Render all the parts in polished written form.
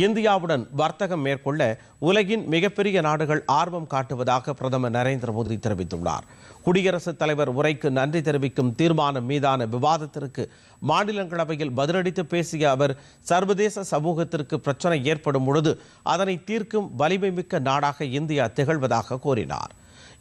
இந்தியாவுடன் வர்த்தகம் மேற்கொள்ள உலகின் மிகப்பெரிய நாடுகள் ஆர்வம் காட்டுவதாக பிரதமர் நரேந்திர மோடி தெரிவித்துள்ளார். குடியரசுத் தலைவர் உரைக்கு நன்றி தெரிவிக்கும் தீர்மானம் மீதான விவாதத்திற்கு மாநிலங்களவையில் பதிலளித்து பேசிய அவர், சர்வதேச சமூகத்திற்கு பிரச்சனை ஏற்படும் பொழுது அதனை தீர்க்கும் வலிமை மிக்க நாடாக இந்தியா திகழ்வதாக கூறினார்.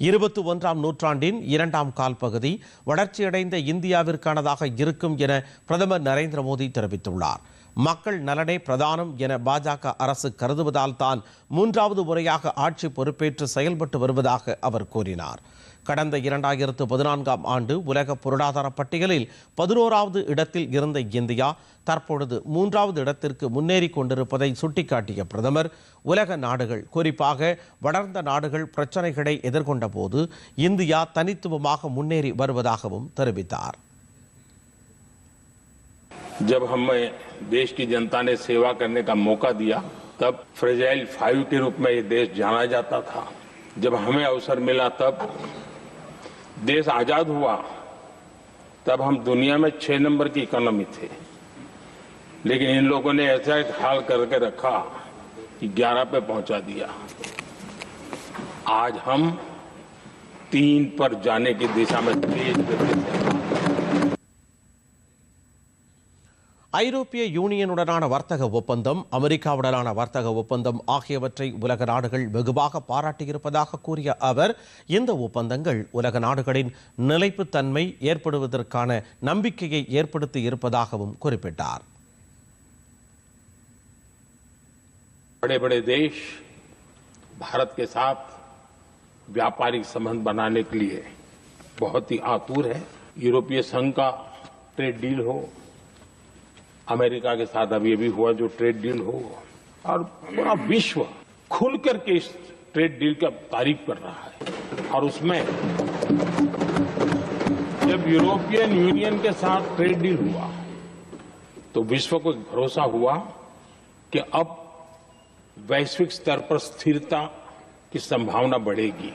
21ஆம் நூற்றாண்டின் இரண்டாம் கால் பகுதி வளர்ச்சியடைந்த இந்தியாவிற்கானதாக இருக்கும் என பிரதமர் நரேந்திர மோடி தெரிவித்துள்ளார். மக்கள் நலனே பிரதானம் என பாஜக அரசு கருதுவதால் தான் 3வது முறையாக ஆட்சி பொறுப்பேற்று செயல்பட்டு வருவதாக அவர் கூறினார். கடந்த 2014ஆம் ஆண்டு உலக பொருளாதார பட்டியலில் 11வது இடத்தில் இருந்த இந்தியா தற்பொழுது 3வது இடத்திற்கு முன்னேறி கொண்டிருப்பதை சுட்டிக்காட்டிய பிரதமர், உலக நாடுகள் குறிப்பாக வளர்ந்த நாடுகள் பிரச்சனைகளை எதிர்கொண்ட போது இந்தியா தனித்துவமாக முன்னேறி வருவதாகவும் தெரிவித்தார். जब हमें देश की जनता ने सेवा करने का मौका दिया, तब फ्रेजाइल 5 के रूप में ये देश जाना जाता था. जब हमें अवसर मिला, तब देश आजाद हुआ, तब हम दुनिया में 6 नंबर की इकोनॉमी थे. लेकिन इन लोगों ने ऐसा एक हाल करके रखा कि 11 पे पहुंचा दिया. आज हम 3 पर जाने की दिशा में तेज गति से. ஐரோப்பிய யூனியனுடனான வர்த்தக ஒப்பந்தம், அமெரிக்காவுடனான வர்த்தக ஒப்பந்தம் ஆகியவற்றை உலக நாடுகள் வெகுவாக பாராட்டியிருப்பதாக கூறிய அவர், இந்த ஒப்பந்தங்கள் உலக நாடுகளின் நிலைப்புத்தன்மை ஏற்படுவதற்கான நம்பிக்கையை ஏற்படுத்தி இருப்பதாகவும் குறிப்பிட்டார். बड़े बड़े देश भारत के साथ व्यापारिक संबंध बनाने के लिए बहुत ही आतुर है. यूरोपीय संघ का ट्रेड डील हो, अमेरिका के साथ अभी अभी हुआ जो ट्रेड डील हो, और पूरा विश्व खुलकर के इस ट्रेड डील का तारीफ कर रहा है. और उसमें जब यूरोपियन यूनियन के साथ ट्रेड डील हुआ तो विश्व को एक भरोसा हुआ कि अब वैश्विक स्तर पर स्थिरता की संभावना बढ़ेगी.